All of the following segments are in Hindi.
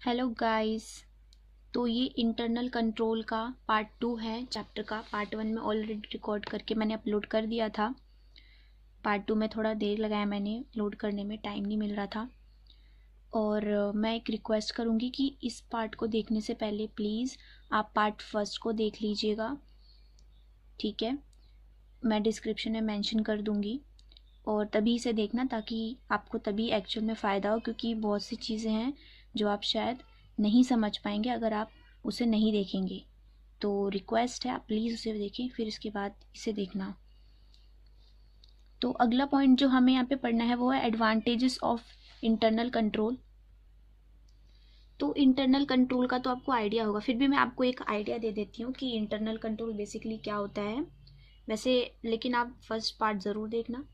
Hello guys. तो ये इंटरनल कंट्रोल का पार्ट 2 है चैप्टर का। पार्ट 1 में ऑलरेडी रिकॉर्ड करके मैंने अपलोड कर दिया था। पार्ट 2 में थोड़ा देर लगाया, मैंने लोड करने में टाइम नहीं मिल रहा था। और मैं एक रिक्वेस्ट करूँगी कि इस पार्ट को देखने से पहले प्लीज़ आप पार्ट फर्स्ट को देख लीजिएगा, ठीक है। मैं डिस्क्रिप्शन में मेंशन कर दूँगी और तभी इसे देखना, ताकि आपको तभी एक्चुअल में फ़ायदा हो, क्योंकि बहुत सी चीज़ें हैं जो आप शायद नहीं समझ पाएंगे अगर आप उसे नहीं देखेंगे। तो रिक्वेस्ट है आप प्लीज़ उसे देखें, फिर इसके बाद इसे देखना। तो अगला पॉइंट जो हमें यहाँ पे पढ़ना है वो है एडवांटेजेस ऑफ इंटरनल कंट्रोल। तो इंटरनल कंट्रोल का तो आपको आइडिया होगा, फिर भी मैं आपको एक आइडिया दे देती हूँ कि इंटरनल कंट्रोल बेसिकली क्या होता है वैसे, लेकिन आप फर्स्ट पार्ट ज़रूर देखना।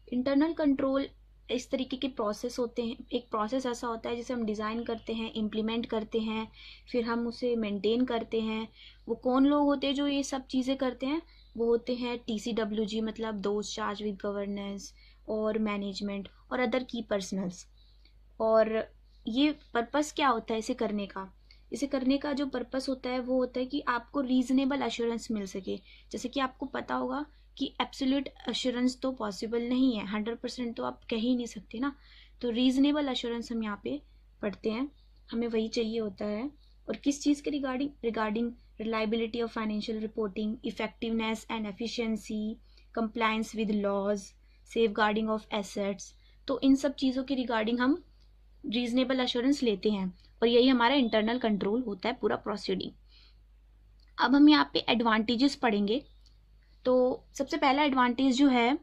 इंटरनल कंट्रोल इस तरीके के प्रोसेस होते हैं। एक प्रोसेस ऐसा होता है जिसे हम डिज़ाइन करते हैं, इम्प्लीमेंट करते हैं, फिर हम उसे मेंटेन करते हैं। वो कौन लोग होते हैं जो ये सब चीज़ें करते हैं? वो होते हैं TCWG, मतलब दोज चार्ज विद गवर्नेंस और मैनेजमेंट और अदर की पर्सनल्स। और ये पर्पस क्या होता है इसे करने का? इसे करने का जो पर्पस होता है वो होता है कि आपको रीजनेबल एश्योरेंस मिल सके। जैसे कि आपको पता होगा कि एब्सोल्यूट एश्योरेंस तो पॉसिबल नहीं है, 100% तो आप कह ही नहीं सकते ना। तो रीजनेबल एश्योरेंस हम यहाँ पे पढ़ते हैं, हमें वही चाहिए होता है। और किस चीज़ के regarding reliability of financial reporting, effectiveness and efficiency, compliance with laws, safeguarding of assets. तो इन सब चीज़ों के रिगार्डिंग हम रीजनेबल एश्योरेंस लेते हैं और यही हमारा इंटरनल कंट्रोल होता है, पूरा प्रोसीडिंग। अब हम यहाँ पे एडवांटेजेस पढ़ेंगे। तो सबसे पहला एडवांटेज जो है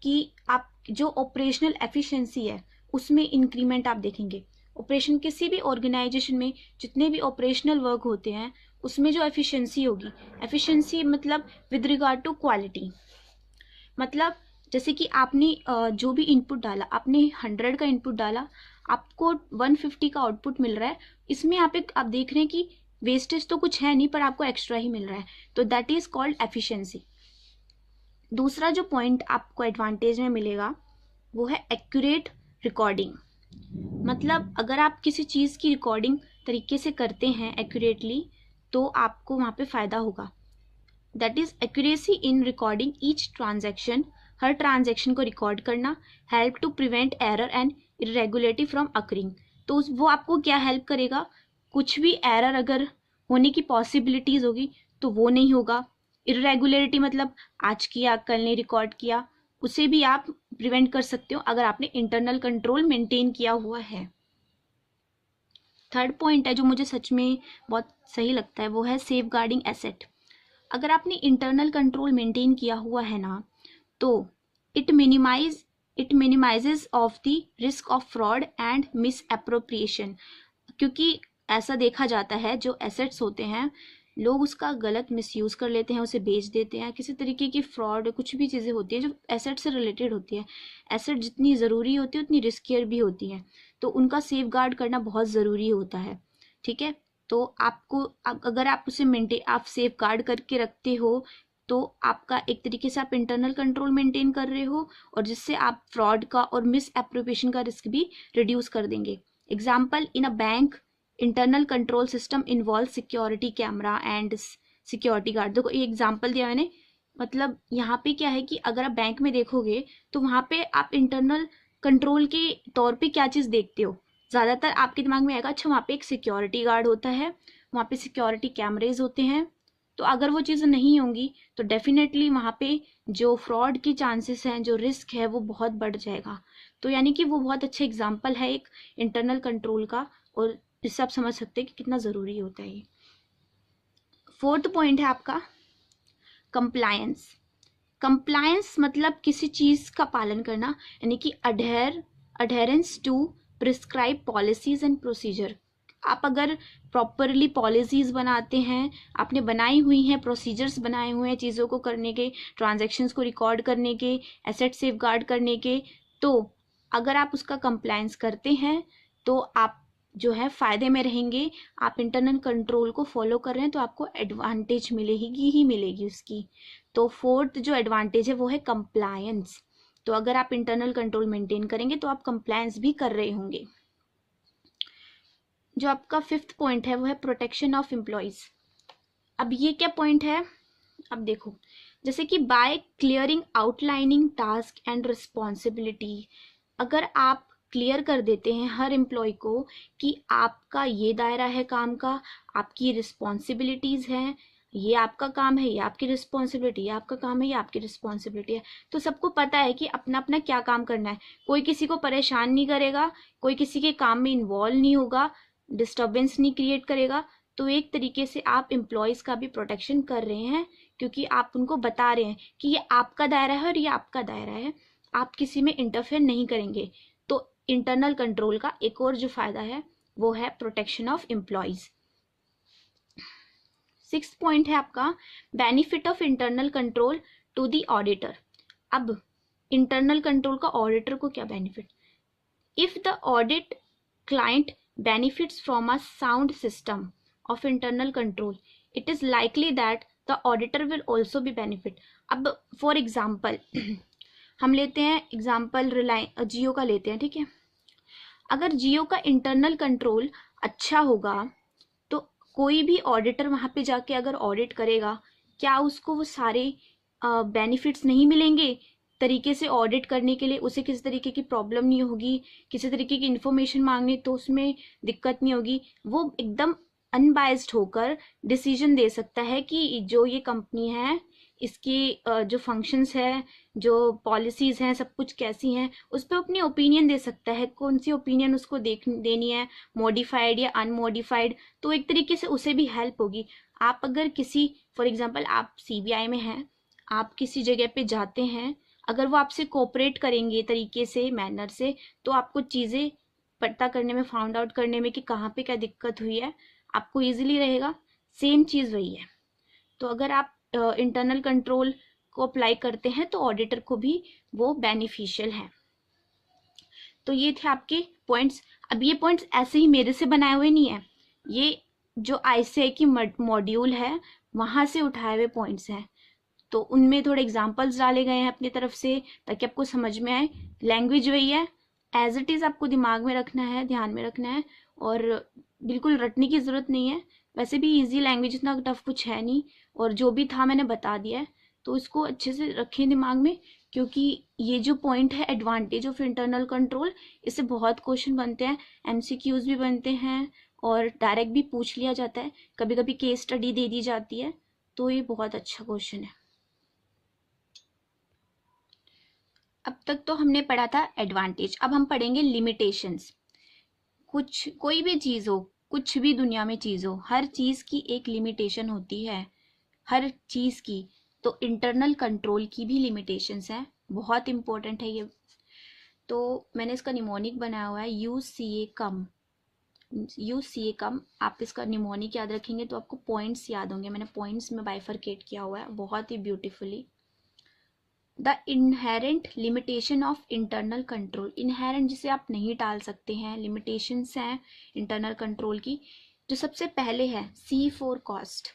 कि आप जो ऑपरेशनल एफिशिएंसी है उसमें इंक्रीमेंट आप देखेंगे। ऑपरेशन किसी भी ऑर्गेनाइजेशन में जितने भी ऑपरेशनल वर्क होते हैं उसमें जो एफिशिएंसी होगी, एफिशिएंसी मतलब विद रिगार्ड टू क्वालिटी। मतलब जैसे कि आपने जो भी इनपुट डाला, आपने 100 का इनपुट डाला, आपको 150 का आउटपुट मिल रहा है। इसमें आप देख रहे हैं कि वेस्टेज तो कुछ है नहीं, पर आपको एक्स्ट्रा ही मिल रहा है, तो दैट इज कॉल्ड एफिशिएंसी। दूसरा जो पॉइंट आपको एडवांटेज में मिलेगा वो है एक्यूरेट रिकॉर्डिंग। मतलब अगर आप किसी चीज़ की रिकॉर्डिंग तरीके से करते हैं एक्यूरेटली, तो आपको वहाँ पे फ़ायदा होगा। That is accuracy in recording each transaction. हर ट्रांजैक्शन को रिकॉर्ड करना help to prevent error and irregularity from occurring. तो वो आपको क्या हेल्प करेगा? कुछ भी एरर अगर होने की पॉसिबिलिटीज होगी तो वो नहीं होगा। इरेगुलरिटी मतलब आज किया कल नहीं रिकॉर्ड किया, उसे भी आप प्रिवेंट कर सकते हो अगर आपने इंटरनल कंट्रोल मेंटेन किया हुआ है। थर्ड पॉइंट है जो मुझे सच में बहुत सही लगता है, वो है सेफ गार्डिंग एसेट। अगर आपने इंटरनल कंट्रोल मेंटेन किया हुआ है ना, तो it minimises of the risk of fraud and miss appropriation. क्योंकि ऐसा देखा जाता है जो एसेट्स होते हैं लोग उसका गलत मिसयूज कर लेते हैं, उसे बेच देते हैं, किसी तरीके की फ्रॉड कुछ भी चीज़ें होती है जो एसेट से रिलेटेड होती है। एसेट जितनी ज़रूरी होती है उतनी रिस्कियर भी होती है, तो उनका सेफ गार्ड करना बहुत ज़रूरी होता है, ठीक है। तो आपको अगर आप उसे आप सेफ गार्ड करके रखते हो तो आपका एक तरीके से आप इंटरनल कंट्रोल मेंटेन कर रहे हो, और जिससे आप फ्रॉड का और मिस एप्रोप्रिएशन का रिस्क भी रिड्यूस कर देंगे। Example, in a bank internal control system involve security camera and security guard. देखो ये एग्जाम्पल दिया मैंने, मतलब यहाँ पे क्या है कि अगर आप बैंक में देखोगे तो वहाँ पे आप इंटरनल कंट्रोल के तौर पे क्या चीज़ देखते हो, ज़्यादातर आपके दिमाग में आएगा अच्छा वहाँ पे एक सिक्योरिटी गार्ड होता है, वहाँ पे सिक्योरिटी कैमरेज होते हैं। तो अगर वो चीज़ें नहीं होंगी तो डेफिनेटली वहाँ पे जो फ्रॉड की चांसेस हैं, जो रिस्क है वो बहुत बढ़ जाएगा। तो यानी कि वो बहुत अच्छा एग्जाम्पल है एक इंटरनल कंट्रोल का, और इससे आप समझ सकते हैं कि कितना ज़रूरी होता है ये। फोर्थ पॉइंट है आपका कंप्लायंस। कंप्लायंस मतलब किसी चीज़ का पालन करना, यानी कि adherence to prescribe policies and procedure. आप अगर प्रॉपरली पॉलिसीज बनाते हैं, आपने बनाई हुई हैं, प्रोसीजर्स बनाए हुए हैं चीज़ों को करने के, ट्रांजैक्शंस को रिकॉर्ड करने के, एसेट सेफ गार्ड करने के, तो अगर आप उसका कंप्लायंस करते हैं तो आप जो है फ़ायदे में रहेंगे। आप इंटरनल कंट्रोल को फॉलो कर रहे हैं तो आपको एडवांटेज मिलेगी ही मिलेगी उसकी। तो फोर्थ जो एडवांटेज है वो है कंप्लायंस। तो अगर आप इंटरनल कंट्रोल मेंटेन करेंगे तो आप कंप्लायंस भी कर रहे होंगे। जो आपका 5th पॉइंट है वो है प्रोटेक्शन ऑफ एम्प्लॉयज। अब ये क्या पॉइंट है, अब देखो, जैसे कि by clearing outlining task and responsibility, अगर आप क्लियर कर देते हैं हर एम्प्लॉय को कि आपका ये दायरा है काम का, आपकी रिस्पॉन्सिबिलिटीज हैं, ये आपका काम है, ये आपकी रिस्पॉन्सिबिलिटी, ये आपका काम है, ये आपकी रिस्पॉन्सिबिलिटी है, तो सबको पता है कि अपना अपना क्या काम करना है, कोई किसी को परेशान नहीं करेगा, कोई किसी के काम में इन्वॉल्व नहीं होगा, डिस्टर्बेंस नहीं क्रिएट करेगा। तो एक तरीके से आप एम्प्लॉयज का भी प्रोटेक्शन कर रहे हैं, क्योंकि आप उनको बता रहे हैं कि ये आपका दायरा है और ये आपका दायरा है, आप किसी में इंटरफेयर नहीं करेंगे। तो इंटरनल कंट्रोल का एक और जो फायदा है वो है protection of employees. 6th point है आपका benefit of internal control to the auditor. अब इंटरनल कंट्रोल का ऑडिटर को क्या benefit, if the audit client benefits from a sound system of internal control, it is likely that the auditor will also be benefit। अब फॉर एग्जाम्पल हम लेते हैं एग्जाम्पल जियो का लेते हैं, ठीक है। अगर जियो का इंटरनल कंट्रोल अच्छा होगा तो कोई भी ऑडिटर वहां पे जाके अगर ऑडिट करेगा, क्या उसको वो सारे बेनिफिट्स नहीं मिलेंगे तरीके से ऑडिट करने के लिए, उसे किसी तरीके की प्रॉब्लम नहीं होगी, किसी तरीके की इन्फॉर्मेशन मांगने तो उसमें दिक्कत नहीं होगी, वो एकदम अनबायस्ड होकर डिसीजन दे सकता है कि जो ये कंपनी है इसकी जो फंक्शंस है, जो पॉलिसीज हैं, सब कुछ कैसी हैं, उस पर अपनी ओपिनियन दे सकता है, कौन सी ओपिनियन उसको देनी है, मॉडिफाइड या अनमॉडिफाइड, तो एक तरीके से उसे भी हेल्प होगी। आप अगर किसी फॉर एग्जाम्पल आप CBI में हैं, आप किसी जगह पे जाते हैं, अगर वो आपसे कोऑपरेट करेंगे तरीके से, मैनर से, तो आपको चीज़ें पता करने में, फाउंड आउट करने में कि कहाँ पे क्या दिक्कत हुई है, आपको इजीली रहेगा। सेम चीज़ वही है। तो अगर आप इंटरनल कंट्रोल को अप्लाई करते हैं तो ऑडिटर को भी वो बेनिफिशियल है। तो ये थे आपके पॉइंट्स। अब ये पॉइंट्स ऐसे ही मेरे से बनाए हुए नहीं है, ये जो ICAI की मॉड्यूल है वहाँ से उठाए हुए पॉइंट्स हैं, तो उनमें थोड़े एग्जाम्पल्स डाले गए हैं अपनी तरफ से ताकि आपको समझ में आए। लैंग्वेज वही है, एज इट इज़ आपको दिमाग में रखना है, ध्यान में रखना है, और बिल्कुल रटने की ज़रूरत नहीं है। वैसे भी इजी लैंग्वेज, इतना टफ कुछ है नहीं, और जो भी था मैंने बता दिया है, तो इसको अच्छे से रखें दिमाग में, क्योंकि ये जो पॉइंट है एडवांटेज ऑफ इंटरनल कंट्रोल, इससे बहुत क्वेश्चन बनते हैं, MCQs भी बनते हैं और डायरेक्ट भी पूछ लिया जाता है, कभी कभी केस स्टडी दे दी जाती है, तो ये बहुत अच्छा क्वेश्चन है। अब तक तो हमने पढ़ा था एडवांटेज, अब हम पढ़ेंगे लिमिटेशंस। कोई भी चीज़ हो, कुछ भी दुनिया में चीज़ हो, हर चीज़ की एक लिमिटेशन होती है, हर चीज़ की। तो इंटरनल कंट्रोल की भी लिमिटेशंस हैं, बहुत इंपॉर्टेंट है ये। तो मैंने इसका निमोनिक बनाया हुआ है UCA कम, UCA कम। आप इसका निमोनिक याद रखेंगे तो आपको पॉइंट्स याद होंगे, मैंने पॉइंट्स में बाइफरकेट किया हुआ है बहुत ही beautifully. The inherent limitation of internal control, inherent जिसे आप नहीं टाल सकते हैं, लिमिटेशंस हैं इंटरनल कंट्रोल की। जो सबसे पहले है C फॉर कॉस्ट।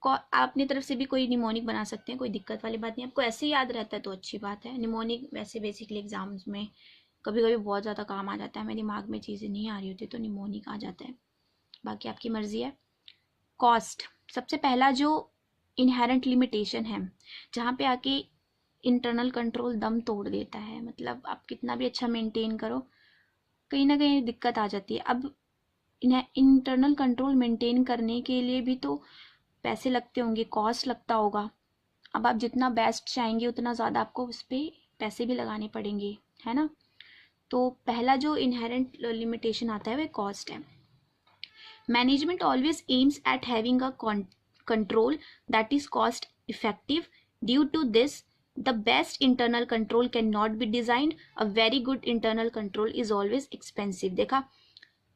आप अपनी तरफ से भी कोई निमोनिक बना सकते हैं, कोई दिक्कत वाली बात नहीं, आपको ऐसे याद रहता है तो अच्छी बात है। निमोनिक वैसे बेसिकली एग्जाम्स में कभी कभी बहुत ज़्यादा काम आ जाता है, मेरे दिमाग में चीज़ें नहीं आ रही होती तो निमोनिक आ जाता है, बाकी आपकी मर्जी है। कॉस्ट सबसे पहला जो इनहेरेंट लिमिटेशन है, जहाँ पे आके इंटरनल कंट्रोल दम तोड़ देता है, मतलब आप कितना भी अच्छा मेंटेन करो, कहीं ना कहीं दिक्कत आ जाती है। अब इंटरनल कंट्रोल मेंटेन करने के लिए भी तो पैसे लगते होंगे, कॉस्ट लगता होगा। अब आप जितना बेस्ट चाहेंगे उतना ज़्यादा आपको उस पर पैसे भी लगाने पड़ेंगे, है ना। तो पहला जो इनहेरेंट लिमिटेशन आता है वह कॉस्ट है। Management always aims at having a control that is cost effective. Due to this, the best internal control cannot be designed. A very good internal control is always expensive. देखा,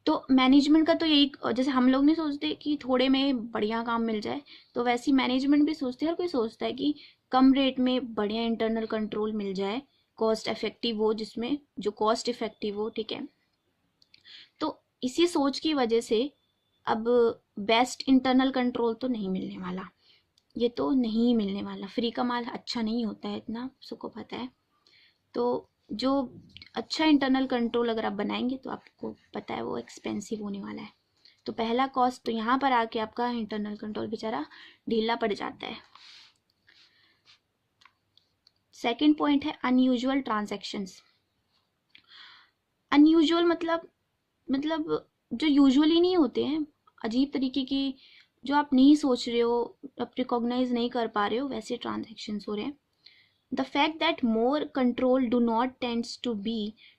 तो मैनेजमेंट का तो यही, जैसे हम लोग नहीं सोचते कि थोड़े में बढ़िया काम मिल जाए, तो वैसे ही मैनेजमेंट भी सोचते हैं, हर कोई सोचता है कि कम रेट में बढ़िया इंटरनल कंट्रोल मिल जाए, कॉस्ट इफेक्टिव हो, जिसमें जो कॉस्ट इफेक्टिव हो, ठीक है। तो इसी सोच की वजह से अब बेस्ट इंटरनल कंट्रोल तो नहीं मिलने वाला, ये तो नहीं मिलने वाला। फ्री का माल अच्छा नहीं होता है, इतना सबको पता है। तो जो अच्छा इंटरनल कंट्रोल अगर आप बनाएंगे तो आपको पता है वो एक्सपेंसिव होने वाला है। तो पहला कॉस्ट तो यहाँ पर आके आपका इंटरनल कंट्रोल बेचारा ढीला पड़ जाता है। सेकंड पॉइंट है अनयूजुअल ट्रांजैक्शंस। अनयूजुअल मतलब जो यूजुअली नहीं होते हैं, अजीब तरीके की, जो आप नहीं सोच रहे हो, आप रिकॉग्नाइज नहीं कर पा रहे हो, वैसे ट्रांजैक्शंस हो रहे हैं। The fact that more control do not tends to be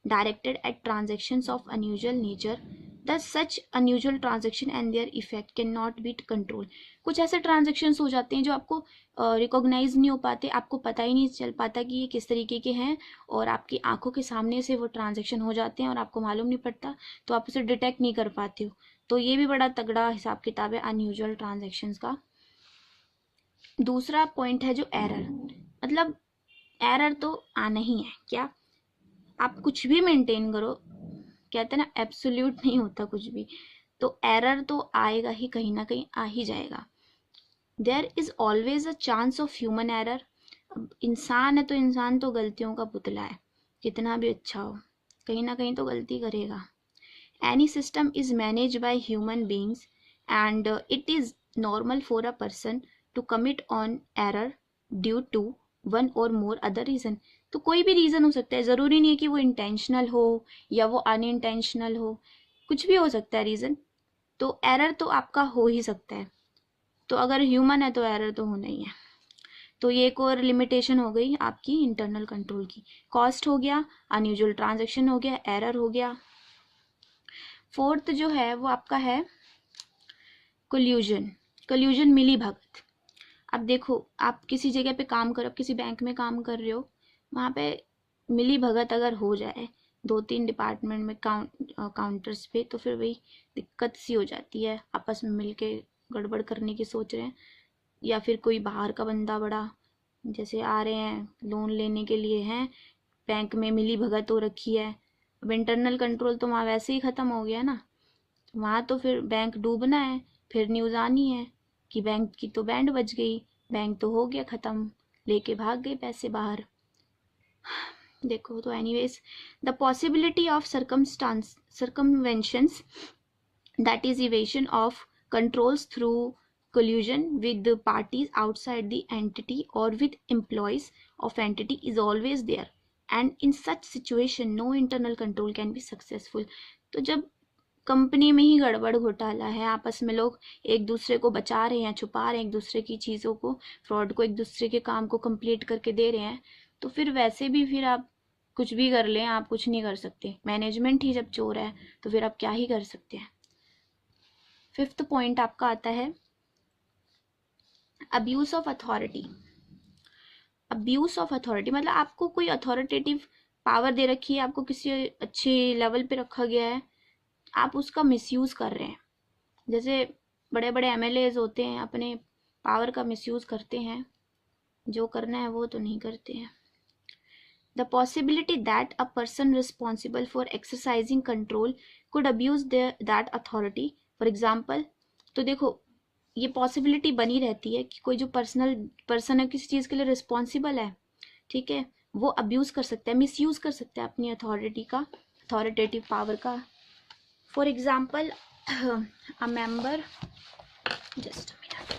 directed at transactions of unusual nature, thus such unusual transaction and their effect cannot be controlled। कुछ ऐसे ट्रांजेक्शन्स हो जाते हैं जो आपको रिकॉग्नाइज नहीं हो पाते, आपको पता ही नहीं चल पाता कि ये किस तरीके के हैं, और आपकी आंखों के सामने से वो ट्रांजेक्शन हो जाते हैं और आपको मालूम नहीं पड़ता, तो आप उसे डिटेक्ट नहीं कर पाते हो। तो ये भी बड़ा तगड़ा हिसाब किताब है अनयूजुअल ट्रांजेक्शन्स का। दूसरा पॉइंट है जो एरर, मतलब एरर तो आना ही है। क्या आप कुछ भी मेंटेन करो, कहते हैं ना एब्सोल्यूट नहीं होता कुछ भी, तो एरर तो आएगा ही, कहीं ना कहीं आ ही जाएगा। There is always a chance of human error. अब इंसान है तो इंसान तो गलतियों का पुतला है, कितना भी अच्छा हो कहीं ना कहीं तो गलती करेगा। Any system is manage by human beings and it is normal for a person to commit on error due to one or more other reason. तो कोई भी रीजन हो सकता है, जरूरी नहीं है कि वो इंटेंशनल हो या वो अनइंटेंशनल हो, कुछ भी हो सकता है रीजन। तो एरर तो आपका हो ही सकता है, तो अगर ह्यूमन है तो एरर तो होना ही है। तो ये एक और लिमिटेशन हो गई आपकी इंटरनल कंट्रोल की। कॉस्ट हो गया, अनयूजुअल ट्रांजैक्शन हो गया, एरर हो गया। फोर्थ जो है वो आपका है कोल्यूजन। कोल्यूजन मिली भगत। अब देखो, आप किसी जगह पे काम करो, किसी बैंक में काम कर रहे हो, वहाँ पे मिली भगत अगर हो जाए 2-3 डिपार्टमेंट में काउंटर्स पे, तो फिर वही दिक्कत सी हो जाती है। आपस में मिलके गड़बड़ करने की सोच रहे हैं, या फिर कोई बाहर का बंदा बड़ा जैसे आ रहे हैं लोन लेने के लिए हैं, बैंक में मिली भगत हो रखी है। अब इंटरनल कंट्रोल तो वहाँ वैसे ही ख़त्म हो गया ना, वहाँ तो फिर बैंक डूबना है, फिर न्यूज़ आनी है कि बैंक की तो बैंड बज गई, बैंक तो हो गया ख़त्म, लेके भाग गए पैसे बाहर। देखो तो anyways, the possibility of circumventions, that is evasion of controls through collusion with the parties outside the entity or with employees of entity is always there, and in such situation no internal control can be successful। तो जब कंपनी में ही गड़बड़ घोटाला है, आपस में लोग एक दूसरे को बचा रहे हैं, छुपा रहे हैं एक दूसरे की चीज़ों को, फ्रॉड को, एक दूसरे के काम को कंप्लीट करके दे रहे हैं, तो फिर वैसे भी फिर आप कुछ भी कर लें, आप कुछ नहीं कर सकते। मैनेजमेंट ही जब चोर है तो फिर आप क्या ही कर सकते हैं। फिफ्थ पॉइंट आपका आता है abuse of authority. Abuse of authority मतलब आपको कोई अथॉरिटेटिव पावर दे रखी है, आपको किसी अच्छे लेवल पे रखा गया है, आप उसका मिसयूज कर रहे हैं। जैसे बड़े बड़े एमएलएज होते हैं, अपने पावर का मिसयूज करते हैं, जो करना है वो तो नहीं करते हैं। The possibility that a person responsible for exercising control could abuse that authority, for example. तो देखो ये पॉसिबिलिटी बनी रहती है कि कोई जो पर्सन है किसी चीज़ के लिए रिस्पॉन्सिबल है, ठीक है, वो अब्यूज कर सकता है, मिसयूज कर सकता है अपनी अथॉरिटी का, अथॉरिटेटिव पावर का। For example a member, just a minute,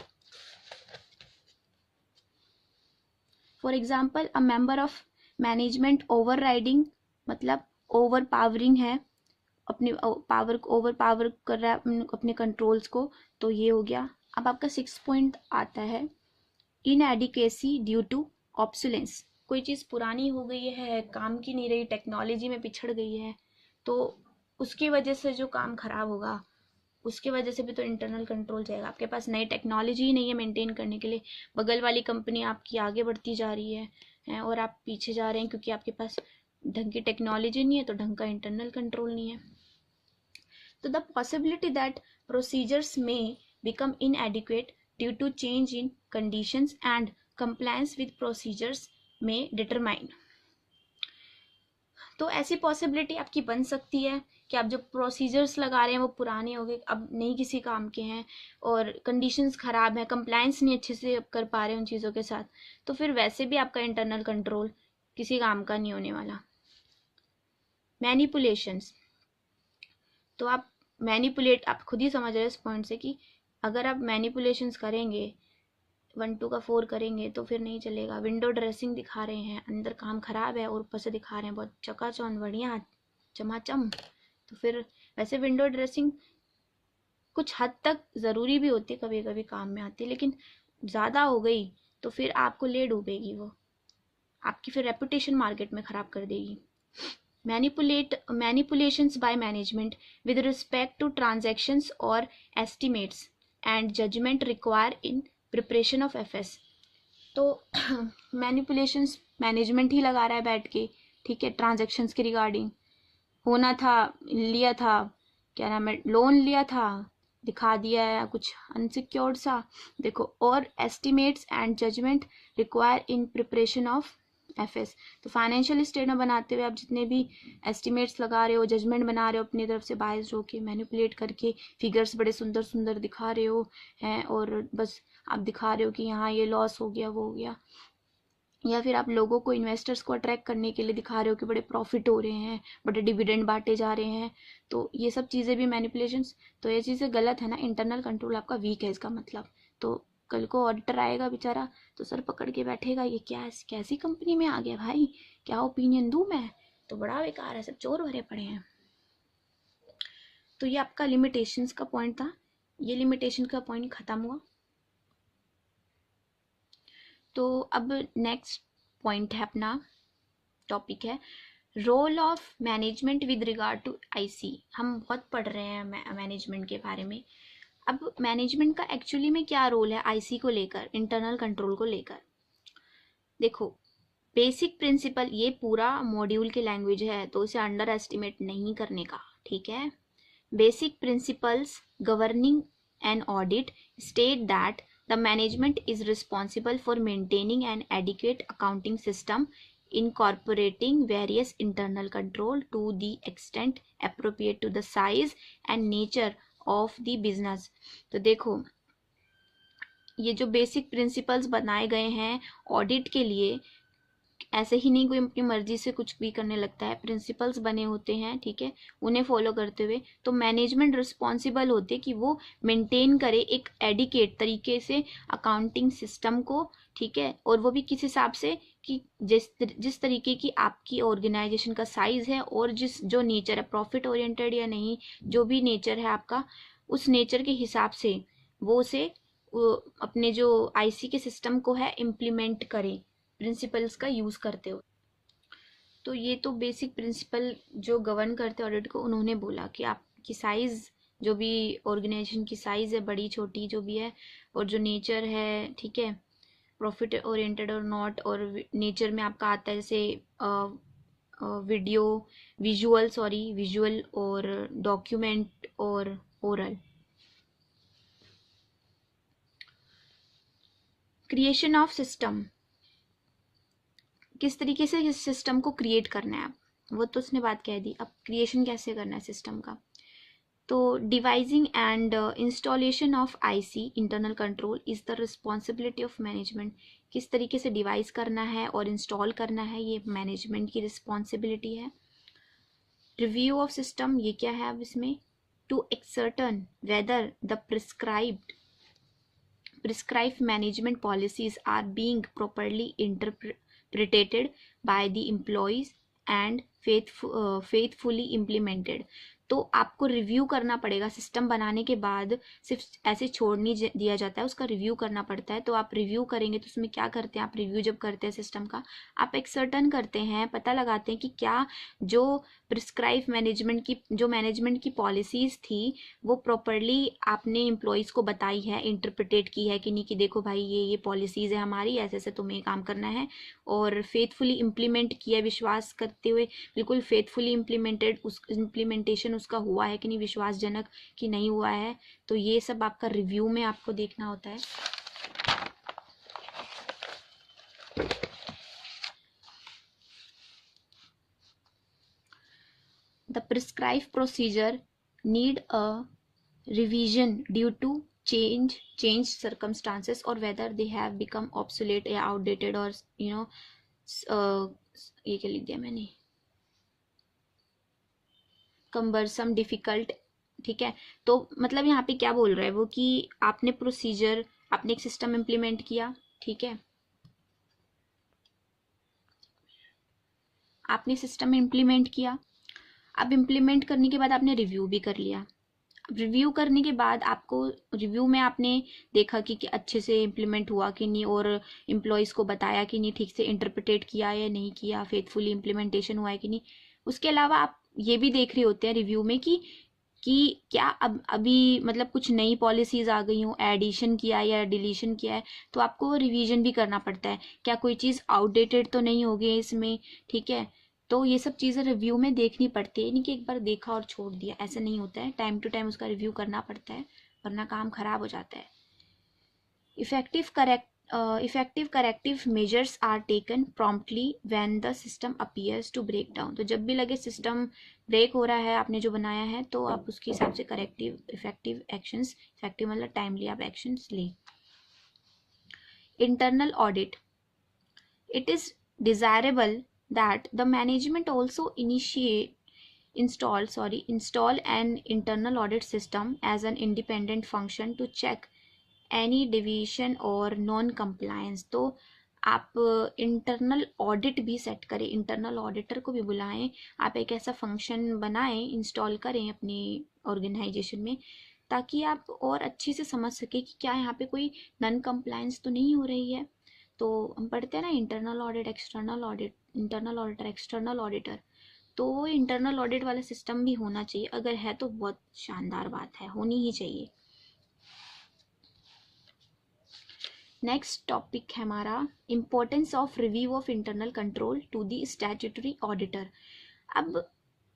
for example a member of management over riding, मतलब ओवर पावरिंग है, अपने पावर को ओवर पावर कर रहा है अपने कंट्रोल्स को, तो ये हो गया। अब आपका 6 पॉइंट आता है इनएडिक्वेसी ड्यू टू ऑब्सोलेंस। कोई चीज़ पुरानी हो गई है, काम की नहीं रही, टेक्नोलॉजी में पिछड़ गई है, तो उसकी वजह से जो काम खराब होगा उसकी वजह से भी तो इंटरनल कंट्रोल जाएगा। आपके पास नई टेक्नोलॉजी ही नहीं है मेंटेन करने के लिए, बगल वाली कंपनी आपकी आगे बढ़ती जा रही है और आप पीछे जा रहे हैं क्योंकि आपके पास ढंग की टेक्नोलॉजी नहीं है, तो ढंग का इंटरनल कंट्रोल नहीं है। तो द पॉसिबिलिटी दैट प्रोसीजर्स में become inadequate due to change in conditions and compliance with procedures may determine। तो ऐसी पॉसिबिलिटी आपकी बन सकती है कि आप जो प्रोसीजर्स लगा रहे हैं वो पुराने हो गए, अब नहीं किसी काम के हैं, और कंडीशंस ख़राब है, कंप्लायंस नहीं अच्छे से कर पा रहे उन चीज़ों के साथ, तो फिर वैसे भी आपका इंटरनल कंट्रोल किसी काम का नहीं होने वाला। मैनिपुलेशंस, तो आप आप खुद ही समझ रहे हो इस पॉइंट से कि अगर आप मैनिपुलेशंस करेंगे 1 2 का 4 करेंगे तो फिर नहीं चलेगा। विंडो ड्रेसिंग दिखा रहे हैं, अंदर काम खराब है और ऊपर से दिखा रहे हैं बहुत चकाचौंध बढ़िया चमाचम, तो फिर वैसे विंडो ड्रेसिंग कुछ हद तक ज़रूरी भी होती है, कभी कभी काम में आती है, लेकिन ज़्यादा हो गई तो फिर आपको ले डूबेगी वो, आपकी फिर रेपुटेशन मार्केट में ख़राब कर देगी। Manipulations by management with respect to transactions or estimates and judgment required in preparation of FS। तो मैनिपुलेशंस मैनेजमेंट ही लगा रहा है बैठ के, ठीक है, ट्रांजैक्शंस के रिगार्डिंग होना था, लिया था, क्या नाम है, लोन लिया था, दिखा दिया है कुछ अनसिक्योर्ड सा, देखो, और estimates and judgement require in preparation of FS। तो फाइनेंशियल स्टेटमेंट बनाते हुए आप जितने भी एस्टिमेट्स लगा रहे हो, जजमेंट बना रहे हो अपनी तरफ से बायस्ड होके, मैनिपुलेट करके फिगर्स बड़े सुंदर सुंदर दिखा रहे हो हैं, और बस आप दिखा रहे हो कि यहाँ ये लॉस हो गया, वो हो गया, या फिर आप लोगों को, इन्वेस्टर्स को अट्रैक्ट करने के लिए दिखा रहे हो कि बड़े प्रॉफिट हो रहे हैं, बड़े डिविडेंड बांटे जा रहे हैं, तो ये सब चीज़ें भी मैनिपुलेशंस, तो ये चीज़ें गलत है ना। इंटरनल कंट्रोल आपका वीक है इसका मतलब। तो कल को ऑडिटर आएगा बेचारा तो सर पकड़ के बैठेगा, ये क्या कैसी कंपनी में आ गया भाई, क्या ओपिनियन दूं मैं, तो बड़ा बेकार है, सब चोर भरे पड़े हैं। तो ये आपका लिमिटेशंस का पॉइंट था, ये लिमिटेशन का पॉइंट खत्म हुआ। तो अब नेक्स्ट पॉइंट है अपना, टॉपिक है role of management with regard to IC। हम बहुत पढ़ रहे हैं मैनेजमेंट के बारे में। अब मैनेजमेंट का एक्चुअली में क्या रोल है IC को लेकर, इंटरनल कंट्रोल को लेकर। देखो, बेसिक प्रिंसिपल, ये पूरा मॉड्यूल की लैंग्वेज है तो इसे अंडर एस्टिमेट नहीं करने का, ठीक है। Basic principles governing an audit state that the management is responsible for maintaining N adequate accounting system incorporating various internal control to the extent appropriate to the size and nature of the business। तो देखो, ये जो बेसिक प्रिंसिपल्स बनाए गए हैं ऑडिट के लिए, ऐसे ही नहीं कोई अपनी मर्जी से कुछ भी करने लगता है, प्रिंसिपल्स बने होते हैं, ठीक है, उन्हें फॉलो करते हुए तो मैनेजमेंट रिस्पॉन्सिबल होते कि वो मेंटेन करे एक एडिकेट तरीके से अकाउंटिंग सिस्टम को, ठीक है, और वो भी किस हिसाब से कि जिस तरीके की आपकी ऑर्गेनाइजेशन का साइज है और जो नेचर है, प्रॉफिट ओरिएंटेड या नहीं, जो भी नेचर है आपका, उस नेचर के हिसाब से वो उसे अपने जो IC के सिस्टम को है इम्प्लीमेंट करें प्रिंसिपल्स का यूज़ करते हो। तो ये तो बेसिक प्रिंसिपल जो गवर्न करते ऑडिट को, उन्होंने बोला कि आपकी साइज़, जो भी ऑर्गेनाइजेशन की साइज़ है, बड़ी छोटी जो भी है, और जो नेचर है, ठीक है, प्रॉफिट ओरिएंटेड और नॉट, और नेचर में आपका आता है जैसे विजुअल और डॉक्यूमेंट और ओरल। क्रिएशन ऑफ सिस्टम, किस तरीके से इस सिस्टम को क्रिएट करना है, वो तो उसने बात कह दी, अब क्रिएशन कैसे करना है सिस्टम का। तो devising and installation of IC internal control is the responsibility of management. किस तरीके से डिवाइस करना है और इंस्टॉल करना है, ये मैनेजमेंट की रिस्पॉन्सिबिलिटी है। रिव्यू ऑफ सिस्टम, ये क्या है अब इसमें, to ascertain whether the prescribed management policies are being properly interpreted by the employees and faithfully implemented। तो आपको रिव्यू करना पड़ेगा सिस्टम बनाने के बाद, सिर्फ ऐसे छोड़ नहीं दिया जाता है, उसका रिव्यू करना पड़ता है। तो आप रिव्यू करेंगे तो उसमें क्या करते हैं, आप रिव्यू जब करते हैं सिस्टम का, आप एक्सर्टन करते हैं, पता लगाते हैं कि क्या जो प्रिस्क्राइब मैनेजमेंट की पॉलिसीज़ थी वो प्रॉपरली आपने एम्प्लॉयज़ को बताई है, इंटरप्रिटेट की है कि नहीं, कि देखो भाई ये पॉलिसीज़ है हमारी, ऐसे ऐसे तुम्हें काम करना है, और फेथफुली इम्प्लीमेंट किया, विश्वास करते हुए बिल्कुल फेथफुली इम्प्लीमेंटेशन उसका हुआ है कि नहीं, विश्वासजनक कि नहीं हुआ है। तो ये सब आपका रिव्यू में आपको देखना होता है। The prescribed procedure need a revision due to changed circumstances or whether they have become obsolete या outdated or ये क्या लिख दिया मैंने, कम्बरसम, डिफिकल्ट, ठीक है। तो मतलब यहाँ पे क्या बोल रहा है वो कि आपने प्रोसीजर, आपने एक सिस्टम इम्प्लीमेंट किया, ठीक है, आपने सिस्टम इम्प्लीमेंट किया। अब इम्प्लीमेंट करने के बाद आपने रिव्यू भी कर लिया। रिव्यू करने के बाद आपको रिव्यू में आपने देखा कि अच्छे से इम्प्लीमेंट हुआ कि नहीं, और एम्प्लॉयज़ को बताया कि नहीं, ठीक से इंटरप्रिटेट किया या नहीं किया, फेथफुली इम्प्लीमेंटेशन हुआ है कि नहीं। उसके अलावा आप ये भी देख रहे होते हैं रिव्यू में कि क्या अब अभी मतलब कुछ नई पॉलिसीज आ गई हों, एडिशन किया है या डिलीशन किया है, तो आपको रिवीजन भी करना पड़ता है, क्या कोई चीज़ आउटडेटेड तो नहीं हो गई इसमें, ठीक है। तो ये सब चीज़ें रिव्यू में देखनी पड़ती है, नहीं कि एक बार देखा और छोड़ दिया, ऐसा नहीं होता है, टाइम टू टाइम उसका रिव्यू करना पड़ता है, वरना काम खराब हो जाता है। Effective corrective measures are taken promptly when the system appears to break down. तो जब भी लगे सिस्टम ब्रेक हो रहा है आपने जो बनाया है, तो आप उसके हिसाब से करेक्टिव इफेक्टिव एक्शंस, इफेक्टिव मतलब टाइमली आप एक्शंस लें। Internal audit, it is desirable that the management also install an internal audit system as an independent function to check any division और नॉन कंप्लायंस। तो आप इंटरनल ऑडिट भी सेट करें, इंटरनल ऑडिटर को भी बुलाएं, आप एक ऐसा फंक्शन बनाएं, इंस्टॉल करें अपनी ऑर्गेनाइजेशन में, ताकि आप और अच्छे से समझ सके कि क्या यहाँ पे कोई नॉन कंप्लायंस तो नहीं हो रही है। तो हम पढ़ते हैं ना internal audit, external audit, internal auditor, external auditor, तो वो इंटरनल ऑडिट वाला सिस्टम भी होना चाहिए। अगर है तो बहुत शानदार बात है, होनी ही चाहिए। नेक्स्ट टॉपिक है हमारा importance of review of internal control to the statutory auditor. अब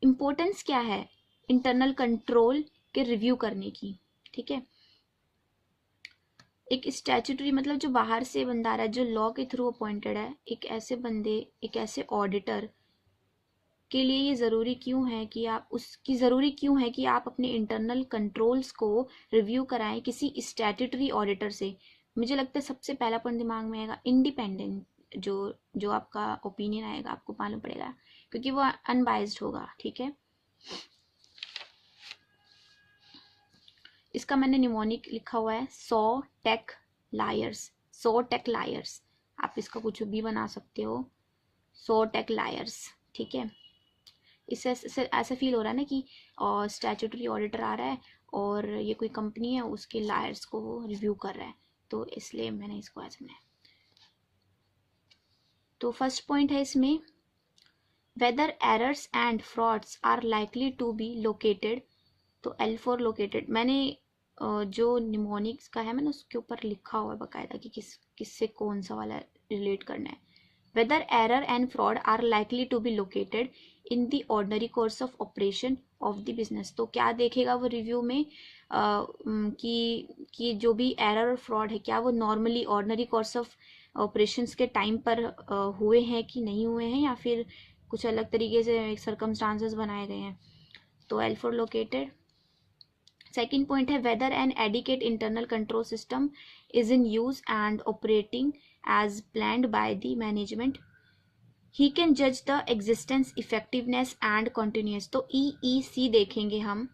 इम्पोर्टेंस क्या है इंटरनल कंट्रोल के रिव्यू करने की, ठीक है। एक स्टैट्यूटरी मतलब जो बाहर से बंदा आ रहा है, जो लॉ के थ्रू अपॉइंटेड है, एक ऐसे बंदे, एक ऐसे ऑडिटर के लिए ये ज़रूरी क्यों है कि आप उसकी ज़रूरी क्यों है कि आप अपने इंटरनल कंट्रोल्स को रिव्यू कराएं किसी स्टैट्यूटरी ऑडिटर से। मुझे लगता है सबसे पहला पॉइंट दिमाग में आएगा इंडिपेंडेंट, जो आपका ओपिनियन आएगा आपको मालूम पड़ेगा, क्योंकि वो अनबाइज्ड होगा, ठीक है। इसका मैंने निमोनिक लिखा हुआ है, 100 टेक लायर्स, 100 टेक लायर्स, आप इसका कुछ भी बना सकते हो, 100 टेक लायर्स, ठीक है। इससे ऐसा फील हो रहा है ना कि स्टैट्यूटरी ऑडिटर आ रहा है और ये कोई कंपनी है, उसके लायर्स को वो रिव्यू कर रहा है, तो इसलिए मैंने इसको ऐसे बनाया। तो फर्स्ट पॉइंट है इसमें, whether errors and frauds are likely to be located, तो L4 लोकेटेड, मैंने जो निमोनिक्स का है मैंने उसके ऊपर लिखा हुआ है बकायदा कि किससे कौन सा वाला रिलेट करना है। Whether error and fraud are likely to be located in the ordinary course of operation of the business. तो क्या देखेगा वो रिव्यू में कि जो भी एरर और फ्रॉड है, क्या वो normally ordinary course of operations के टाइम पर हुए हैं कि नहीं हुए हैं, या फिर कुछ अलग तरीके से सर्कमस्टांसेस बनाए गए हैं। तो L4 लोकेटेड। सेकेंड पॉइंट है, whether an adequate internal control system is in use and operating as planned by the management, he can जज the existence, effectiveness and continuous. तो EEC देखेंगे हम,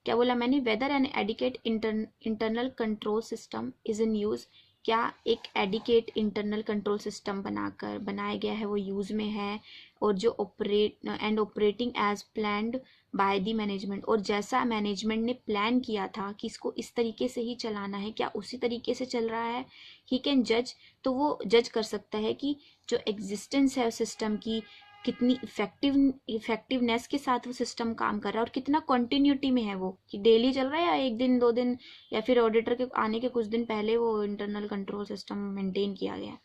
क्या बोला मैंने, whether an adequate internal control system is in use, क्या एक एडिकेट इंटरनल कंट्रोल सिस्टम बनाया गया है, वो यूज में है, और जो operating as planned by the management, और जैसा मैनेजमेंट ने प्लान किया था कि इसको इस तरीके से ही चलाना है, क्या उसी तरीके से चल रहा है। ही कैन जज, तो वो जज कर सकता है कि जो एग्जिस्टेंस है सिस्टम की, कितनी इफेक्टिवनेस के साथ वो सिस्टम काम कर रहा है, और कितना कंटिन्यूटी में है वो, कि डेली चल रहा है या एक दिन 2 दिन, या फिर ऑडिटर के आने के कुछ दिन पहले वो इंटरनल कंट्रोल सिस्टम मेंटेन किया गया,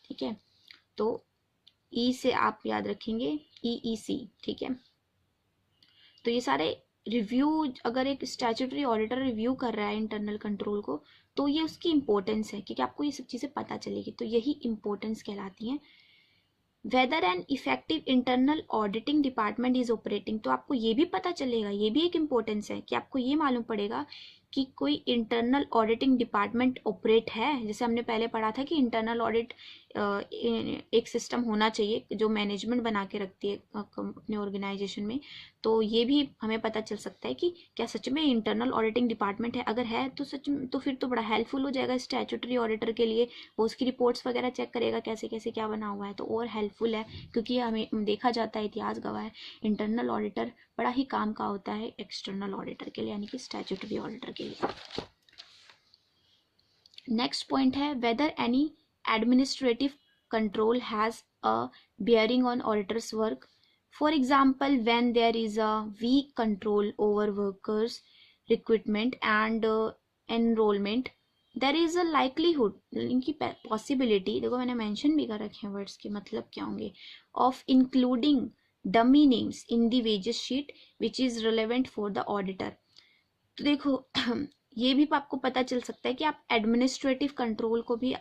ठीक है। तो ई से आप याद रखेंगे EEC, ठीक है। तो ये सारे रिव्यू, अगर एक स्टैट्यूटरी ऑडिटर रिव्यू कर रहा है इंटरनल कंट्रोल को, तो ये उसकी इंपॉर्टेंस है, क्योंकि आपको ये सब चीज़ें पता चलेगी, तो यही इंपॉर्टेंस कहलाती हैं। Whether an effective internal auditing department is operating, तो आपको ये भी पता चलेगा, ये भी एक इम्पोर्टेंस है कि आपको ये मालूम पड़ेगा कि कोई इंटरनल ऑडिटिंग डिपार्टमेंट ऑपरेट है, जैसे हमने पहले पढ़ा था कि इंटरनल ऑडिट एक सिस्टम होना चाहिए जो मैनेजमेंट बना के रखती है अपने ऑर्गेनाइजेशन में। तो ये भी हमें पता चल सकता है कि क्या सच में इंटरनल ऑडिटिंग डिपार्टमेंट है। अगर है तो सच में तो फिर तो बड़ा हेल्पफुल हो जाएगा स्टैट्यूटरी ऑडिटर के लिए। वो उसकी रिपोर्ट्स वगैरह चेक करेगा कैसे कैसे क्या बना हुआ है, तो और हेल्पफुल है, क्योंकि हमें देखा जाता है, इतिहास गवाह है, इंटरनल ऑडिटर बड़ा ही काम का होता है एक्सटर्नल ऑडिटर के लिए, यानी कि स्टैट्यूटरी ऑडिटर के लिए। नेक्स्ट पॉइंट है whether any administrative control has a bearing on auditor's work. For example, when there is a weak control over workers recruitment and enrollment, there is a likelihood, इनकी possibility, देखो मैंने mention भी कर रखे हैं words के मतलब क्या होंगे, of including dummy names in the wages sheet which is relevant for the auditor. तो देखो ये भी आपको पता चल सकता है कि आप एडमिनिस्ट्रेटिव कंट्रोल को भी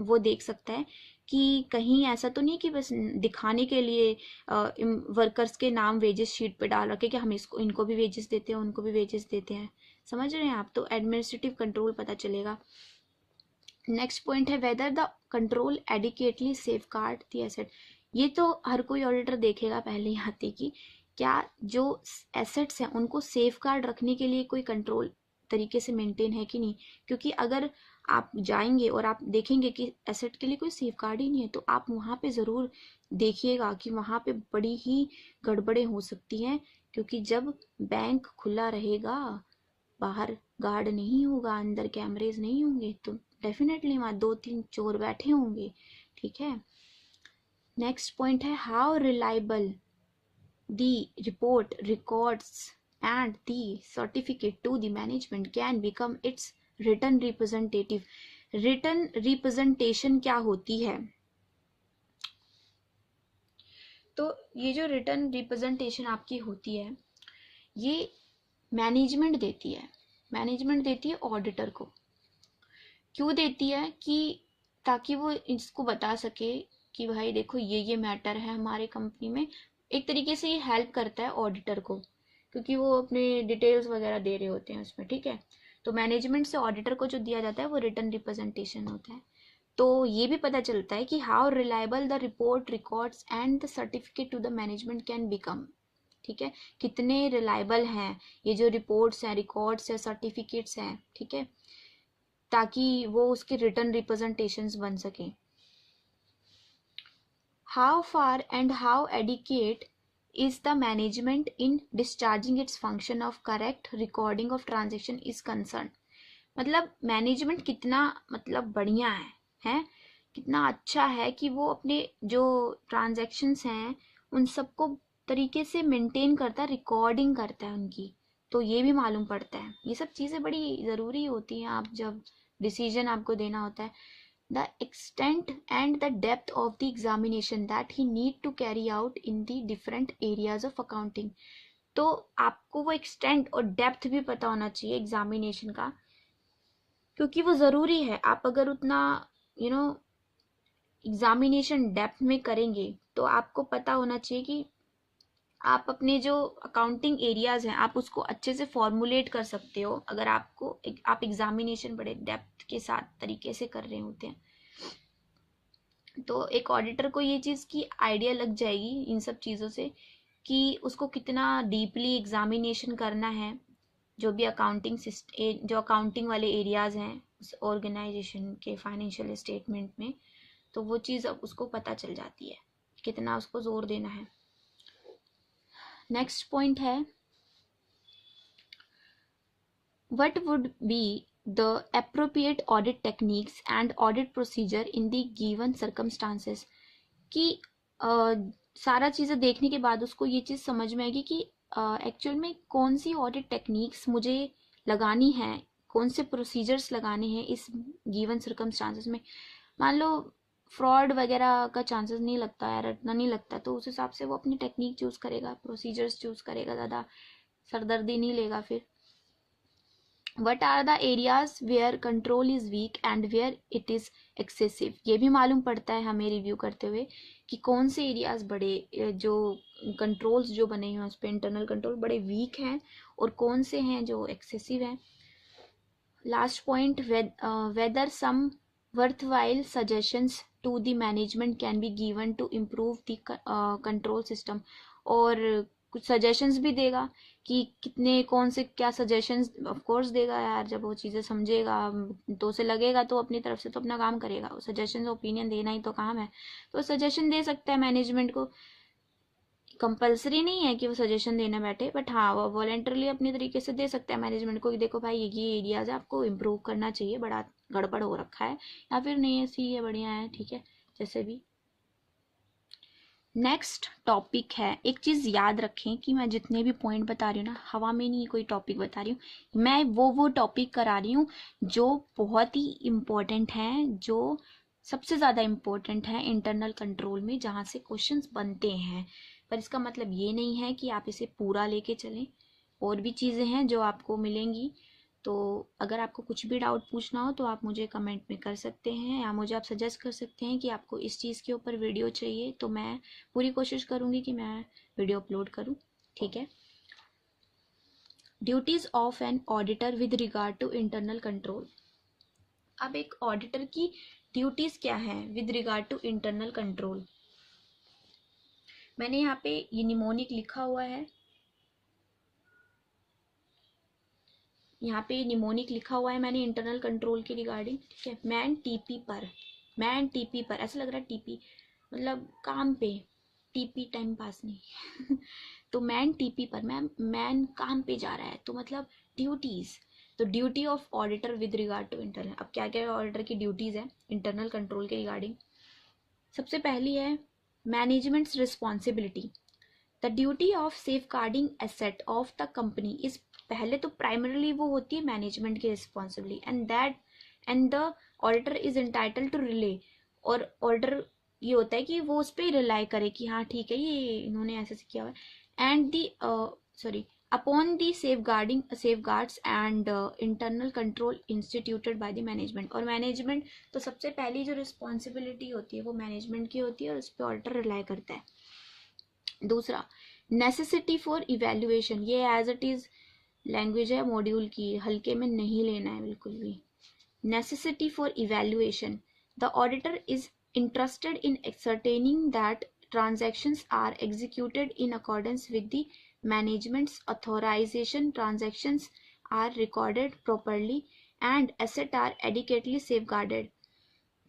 वो देख सकता है कि कहीं ऐसा तो नहीं कि बस दिखाने के लिए वर्कर्स के नाम वेजेस शीट पे डाल रखे कि हम इसको इनको भी वेजेस देते हैं उनको भी वेजेस देते हैं, समझ रहे हैं आप। तो एडमिनिस्ट्रेटिव कंट्रोल पता चलेगा। नेक्स्ट पॉइंट है whether the control adequately safeguard the asset. ये तो हर कोई ऑडिटर देखेगा पहले ही आते कि क्या जो एसेट्स हैं उनको सेफगार्ड रखने के लिए कोई कंट्रोल तरीके से मेंटेन है कि नहीं। क्योंकि अगर आप जाएंगे और आप देखेंगे कि एसेट के लिए कोई सेफगार्ड ही नहीं है, तो आप वहाँ पे ज़रूर देखिएगा कि वहाँ पे बड़ी ही गड़बड़ें हो सकती हैं। क्योंकि जब बैंक खुला रहेगा, बाहर गार्ड नहीं होगा, अंदर कैमरेज नहीं होंगे, तो डेफिनेटली वहाँ 2-3 चोर बैठे होंगे, ठीक है। नेक्स्ट पॉइंट है how reliable the report records and the certificate to the management can become its written representative. written representation क्या होती है? तो ये जो written representation आपकी होती है ये मैनेजमेंट देती है, मैनेजमेंट देती है ऑडिटर को। क्यों देती है? कि ताकि वो इसको बता सके कि भाई देखो ये मैटर है हमारे कंपनी में। एक तरीके से ये हेल्प करता है ऑडिटर को, क्योंकि वो अपने डिटेल्स वगैरह दे रहे होते हैं उसमें, ठीक है। तो मैनेजमेंट से ऑडिटर को जो दिया जाता है वो रिटर्न रिप्रेजेंटेशन होता है। तो ये भी पता चलता है कि how reliable the report records and the certificate to the management can become, ठीक है। कितने रिलायबल हैं ये जो रिपोर्ट्स हैं, रिकॉर्ड्स हैं, सर्टिफिकेट्स हैं, ठीक है, ताकि वो उसके रिटर्न रिप्रेजेंटेशंस बन सके। How far and how adequate is the management in discharging its function of correct recording of transaction is concerned। मतलब मैनेजमेंट कितना मतलब बढ़िया है कितना अच्छा है कि वो अपने जो ट्रांजैक्शंस हैं उन सबको तरीके से मेंटेन करता है, रिकॉर्डिंग करता है उनकी। तो ये भी मालूम पड़ता है, ये सब चीज़ें बड़ी ज़रूरी होती हैं आप जब डिसीजन आपको देना होता है। the extent and the depth of the examination that he need to carry out in the different areas of accounting। तो आपको वो एक्सटेंट और डेप्थ भी पता होना चाहिए एग्जामिनेशन का, क्योंकि वो ज़रूरी है। आप अगर उतना एग्जामिनेशन डेप्थ में करेंगे तो आपको पता होना चाहिए कि आप अपने जो अकाउंटिंग एरियाज हैं आप उसको अच्छे से फॉर्मुलेट कर सकते हो अगर आप एग्जामिनेशन बड़े डेप्थ के साथ तरीके से कर रहे होते हैं। तो एक ऑडिटर को ये चीज़ की आइडिया लग जाएगी इन सब चीज़ों से कि उसको कितना डीपली एग्जामिनेशन करना है जो भी अकाउंटिंग वाले एरियाज हैं उस ऑर्गेनाइजेशन के फाइनेंशियल स्टेटमेंट में। तो वो चीज़ अब उसको पता चल जाती है कितना उसको जोर देना है। नेक्स्ट पॉइंट है what would be the appropriate audit techniques and audit procedure in the given circumstances। कि सारा चीज़ें देखने के बाद उसको ये चीज़ समझ में आएगी कि एक्चुअल में कौन सी ऑडिट टेक्निक्स मुझे लगानी है, कौन से प्रोसीजर्स लगाने हैं इस गिवन सर्कमस्टांसेस में। मान लो फ्रॉड वगैरह का चांसेस नहीं लगता, एरर इतना नहीं लगता, तो उस हिसाब से वो अपनी टेक्निक चूज़ करेगा, प्रोसीजर्स चूज़ करेगा, ज़्यादा सरदर्दी नहीं लेगा फिर। What are the areas where control is weak and where it is excessive? ये भी मालूम पड़ता है हमें रिव्यू करते हुए कि कौन से एरियाज बड़े जो कंट्रोल्स जो बने हैं उस पर इंटरनल कंट्रोल बड़े वीक हैं और कौन से हैं जो एक्सेसिव हैं। Last point, whether some worthwhile suggestions to the management can be given to improve the control system. और कुछ सजेशंस भी देगा कि कितने कौन से क्या सजेशंस, ऑफ कोर्स देगा यार, जब वो चीज़ें समझेगा तो उसे लगेगा तो अपनी तरफ से तो अपना काम करेगा, सजेशन ओपिनियन देना ही तो काम है, तो सजेशन दे सकता है मैनेजमेंट को। कंपलसरी नहीं है कि वो सजेशन देने बैठे, बट हाँ वो वॉलेंटरली अपनी तरीके से दे सकते हैं मैनेजमेंट को कि देखो भाई ये एरियाज है, आपको इम्प्रूव करना चाहिए, बड़ा गड़बड़ हो रखा है, या फिर नहीं ऐसी ये बढ़िया है, ठीक है, जैसे भी। नेक्स्ट टॉपिक है, एक चीज़ याद रखें कि मैं जितने भी पॉइंट बता रही हूँ ना, हवा में नहीं कोई टॉपिक बता रही हूँ, मैं वो टॉपिक करा रही हूँ जो बहुत ही इम्पोर्टेंट हैं, जो सबसे ज़्यादा इम्पोर्टेंट है इंटरनल कंट्रोल में, जहाँ से क्वेश्चंस बनते हैं। पर इसका मतलब ये नहीं है कि आप इसे पूरा लेके चलें, और भी चीज़ें हैं जो आपको मिलेंगी। तो अगर आपको कुछ भी डाउट पूछना हो तो आप मुझे कमेंट में कर सकते हैं, या मुझे आप सजेस्ट कर सकते हैं कि आपको इस चीज़ के ऊपर वीडियो चाहिए, तो मैं पूरी कोशिश करूँगी कि मैं वीडियो अपलोड करूँ, ठीक है। Duties of an auditor with regard to internal control. अब एक ऑडिटर की ड्यूटीज़ क्या हैं with regard to internal control. मैंने यहाँ पे ये निमोनिक लिखा हुआ है, यहाँ पे निमोनिक लिखा हुआ है मैंने इंटरनल कंट्रोल के रिगार्डिंग, ठीक है। मैन टीपी पर, ऐसा लग रहा है टीपी मतलब काम पे, टीपी टाइम पास नहीं तो मैन टीपी पर, मैन काम पे जा रहा है, तो मतलब ड्यूटीज, तो duty of auditor with regard to internal. अब क्या क्या ऑडिटर की ड्यूटीज है इंटरनल कंट्रोल के रिगार्डिंग। सबसे पहली है management's responsibility. The duty of safeguarding asset of the company is, पहले तो प्राइमरली वो होती है मैनेजमेंट की responsibility, and the auditor is entitle to rely, और ऑडिटर ये होता है कि वो उस पर रिलाई करे कि हाँ ठीक है ये इन्होंने ऐसे से किया हुआ है, and the upon the safe guards and internal control instituted bye the management. और मैनेजमेंट तो सबसे पहली जो रिस्पॉन्सिबिलिटी होती है वो मैनेजमेंट की होती है, और उस पर ऑडिटर रिलाई करता है। दूसरा, नेसेसिटी फॉर इवेल्युएशन, ये एज इट इज लैंग्वेज है मॉड्यूल की, हल्के में नहीं लेना है बिल्कुल भी। Necessity for evaluation, the auditor is interested in ascertaining that transactions are executed in accordance with the management's authorization, transactions are recorded properly and assets are adequately safeguarded।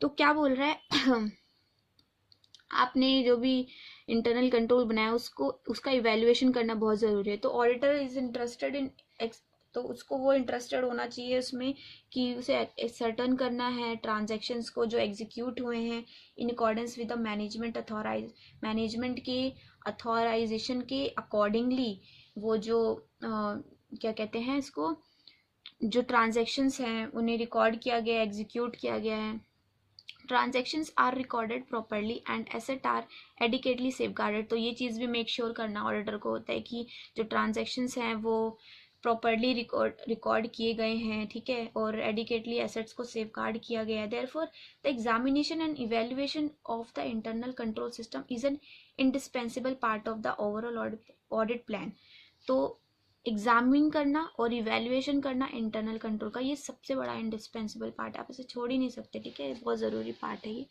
तो क्या बोल रहा है आपने जो भी इंटरनल कंट्रोल बनाया उसका इवेल्युएशन करना बहुत ज़रूरी है। तो ऑडिटर इज इंटरेस्टेड इन, तो उसको वो इंटरेस्टेड होना चाहिए उसमें कि उसे सर्टन करना है ट्रांजैक्शंस को जो एग्जीक्यूट हुए हैं in accordance with the management के अथॉराइजेशन के अकॉर्डिंगली, वो जो क्या कहते हैं इसको, जो ट्रांजैक्शंस हैं उन्हें रिकॉर्ड किया गया, एग्जीक्यूट किया गया है। Transactions are recorded properly and asset are adequately safeguarded. तो ये चीज़ भी मेक श्योर करना ऑडिटर को होता है कि जो ट्रांजेक्शन्स हैं वो प्रॉपरली रिकॉर्ड किए गए हैं, ठीक है, और एडिकेटली एसेट्स को सेफगार्ड किया गया है। Therefore the examination and evaluation of the internal control system is an indispensable part of the overall audit plan. तो एग्जामिन करना और इवेल्युएशन करना इंटरनल कंट्रोल का ये सबसे बड़ा इंडिस्पेंसिबल पार्ट है, आप इसे छोड़ ही नहीं सकते, ठीक है, बहुत ज़रूरी पार्ट है ये।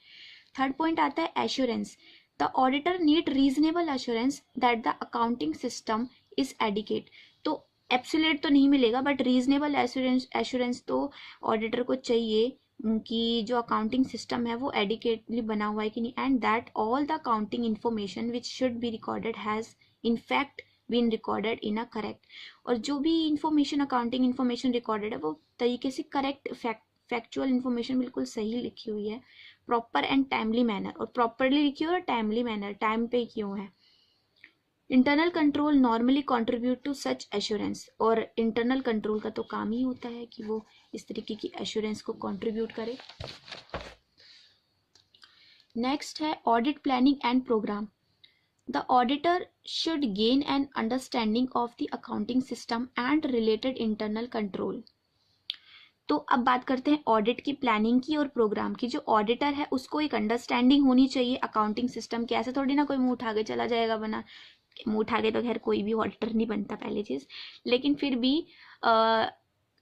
थर्ड पॉइंट आता है assurance. The auditor need reasonable assurance that the accounting system is adequate. तो एब्सोल्यूट तो नहीं मिलेगा, बट रीजनेबल एश्योरेंस तो ऑडिटर को चाहिए कि जो अकाउंटिंग सिस्टम है वो एडिकेटली बना हुआ है कि नहीं, and that all the accounting information which should be recorded has in fact been recorded in a correct. और जो भी इंफॉर्मेशन अकाउंटिंग इन्फॉर्मेशन रिकॉर्डेड है वो तरीके से करेक्ट फैक्चुअल इन्फॉर्मेशन बिल्कुल सही लिखी हुई है, प्रॉपर एंड टाइमली मैनर, और प्रॉपरली लिखी हुई है और टाइमली मैनर, टाइम पे क्यों है। Internal control normally contribute to such assurance, और इंटरनल कंट्रोल का तो काम ही होता है कि वो इस तरीके की एश्योरेंस को कंट्रीब्यूट करे। नेक्स्ट है audit planning and programme. The auditor should gain an understanding of the accounting system and related internal control। तो अब बात करते हैं ऑडिट की, प्लानिंग की और प्रोग्राम की। जो ऑडिटर है उसको एक अंडरस्टैंडिंग होनी चाहिए अकाउंटिंग सिस्टम की। ऐसे थोड़ी ना कोई मुंह उठा के चला जाएगा, बना मुंह उठा के तो खैर कोई भी ऑडिटर नहीं बनता पहली चीज़, लेकिन फिर भी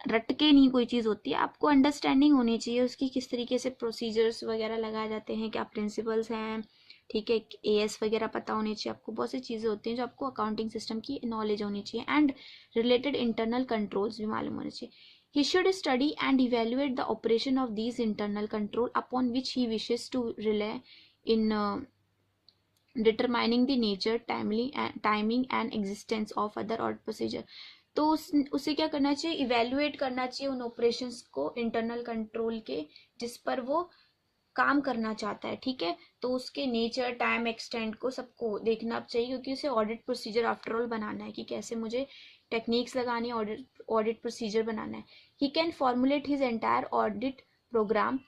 रट के नहीं कोई चीज़ होती है, आपको अंडरस्टैंडिंग होनी चाहिए उसकी, किस तरीके से प्रोसीजर्स वगैरह लगाए जाते हैं, क्या प्रिंसिपल्स हैं, ठीक है, एएस वगैरह पता होनी चाहिए आपको, बहुत सी चीज़ें होती हैं जो आपको अकाउंटिंग सिस्टम की नॉलेज होनी चाहिए, एंड रिलेटेड इंटरनल कंट्रोल्स भी मालूम होने चाहिए. He should study and evaluate the operation of these internal control upon which he wishes to rely in determining the nature, timing and existence of other audit procedure. तो उसे क्या करना चाहिए, इवेल्युएट करना चाहिए उन ऑपरेशंस को इंटरनल कंट्रोल के जिस पर वो काम करना चाहता है, ठीक है. तो उसके नेचर, टाइम, एक्सटेंट को सबको देखना चाहिए, क्योंकि उसे ऑडिट प्रोसीजर आफ्टर ऑल बनाना है कि कैसे मुझे टेक्निक्स लगानी है, ऑडिट प्रोसीजर बनाना है. He can formulate his entire audit programme